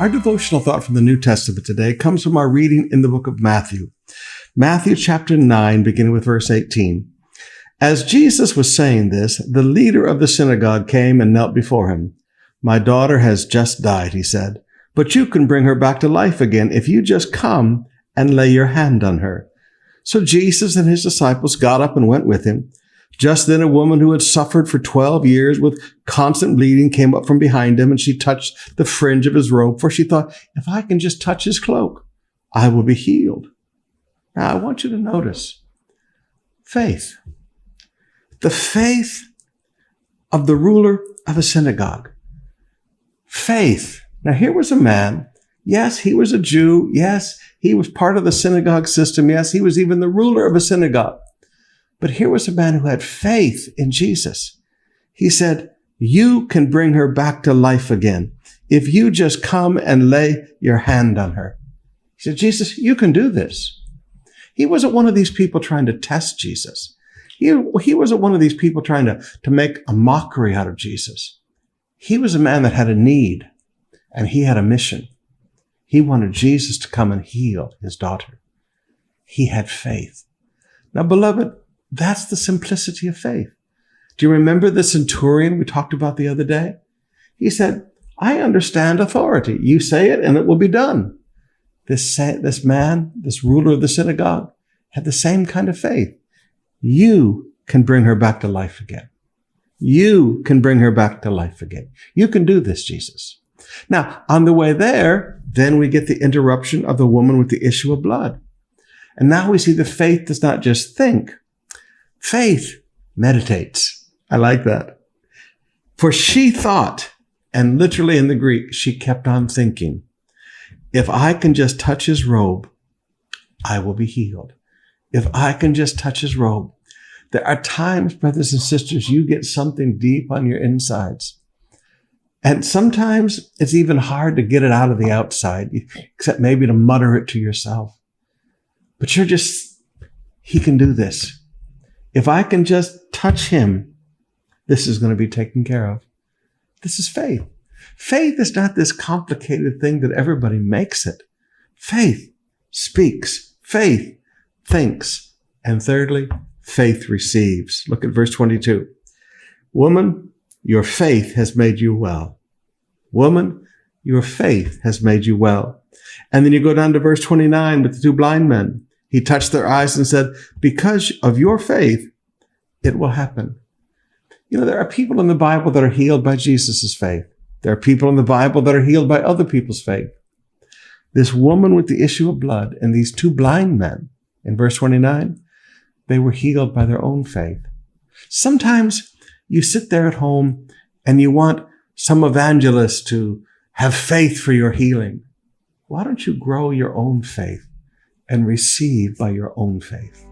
Our devotional thought from the New Testament today comes from our reading in the book of Matthew. Matthew chapter 9, beginning with verse 18. As Jesus was saying this, the leader of the synagogue came and knelt before him. "My daughter has just died," he said, "but you can bring her back to life again if you just come and lay your hand on her." So Jesus and his disciples got up and went with him. Just then a woman who had suffered for 12 years with constant bleeding came up from behind him, and she touched the fringe of his robe, for she thought, "If I can just touch his cloak, I will be healed." Now I want you to notice faith. The faith of the ruler of a synagogue. Faith. Now here was a man. Yes, he was a Jew. Yes, he was part of the synagogue system. Yes, he was even the ruler of a synagogue. But here was a man who had faith in Jesus. He said, "You can bring her back to life again if you just come and lay your hand on her." He said, "Jesus, you can do this." He wasn't one of these people trying to test Jesus. He wasn't one of these people trying to make a mockery out of Jesus. He was a man that had a need, and he had a mission. He wanted Jesus to come and heal his daughter. He had faith. Now, beloved, that's the simplicity of faith. Do you remember the centurion we talked about the other day? He said, "I understand authority. You say it and it will be done." This man, this ruler of the synagogue, had the same kind of faith. You can bring her back to life again. You can bring her back to life again. You can do this, Jesus. Now, on the way there, then we get the interruption of the woman with the issue of blood. And now we see the faith does not just think. Faith meditates. I like that. For she thought, and literally in the Greek, she kept on thinking, "If I can just touch his robe, I will be healed. If I can just touch his robe." There are times, brothers and sisters, you get something deep on your insides. And sometimes it's even hard to get it out of the outside, except maybe to mutter it to yourself. But he can do this. If I can just touch him, this is going to be taken care of. This is faith. Faith is not this complicated thing that everybody makes it. Faith speaks. Faith thinks. And thirdly, faith receives. Look at verse 22. "Woman, your faith has made you well." Woman, your faith has made you well. And then you go down to verse 29 with the two blind men. He touched their eyes and said, "Because of your faith, it will happen." You know, there are people in the Bible that are healed by Jesus' faith. There are people in the Bible that are healed by other people's faith. This woman with the issue of blood and these two blind men in verse 29, they were healed by their own faith. Sometimes you sit there at home and you want some evangelist to have faith for your healing. Why don't you grow your own faith and receive by your own faith?